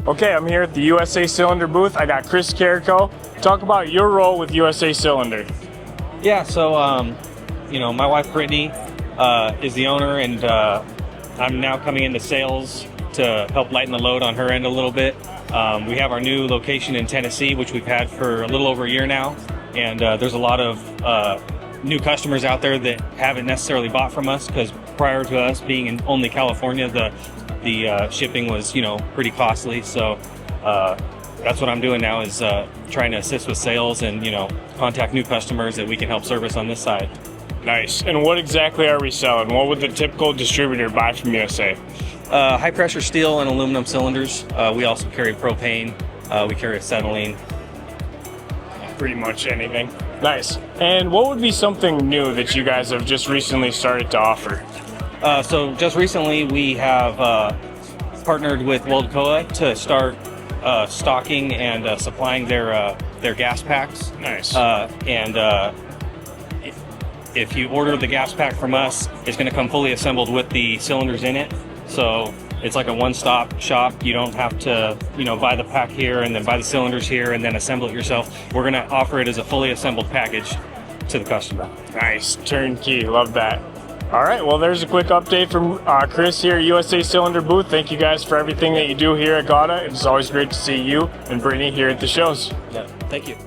Okay, I'm here at the USA Cylinder booth. I got Chris Carrico. Talk about your role with USA Cylinder. Yeah, so you know, my wife Brittany is the owner, and I'm now coming into sales to help lighten the load on her end a little bit. We have our new location in Tennessee, which we've had for a little over a year now, and there's a lot of new customers out there that haven't necessarily bought from us, because prior to us being in only California, the shipping was, you know, pretty costly. So that's what I'm doing now, is trying to assist with sales and, you know, contact new customers that we can help service on this side. Nice. And what exactly are we selling? What would the typical distributor buy from USA? High pressure steel and aluminum cylinders. We also carry propane. We carry acetylene. Pretty much anything. Nice. And what would be something new that you guys have just recently started to offer? So just recently we have partnered with WorldCoa to start stocking and supplying their gas packs. Nice. If you order the gas pack from us, it's going to come fully assembled with the cylinders in it. So it's like a one-stop shop. You don't have to, you know, buy the pack here and then buy the cylinders here and then assemble it yourself. We're going to offer it as a fully assembled package to the customer. Nice. Turnkey. Love that. All right. Well, there's a quick update from Chris here at USA Cylinder booth. Thank you guys for everything that you do here at GAWDA. It's always great to see you and Brittany here at the shows. Yeah. Thank you.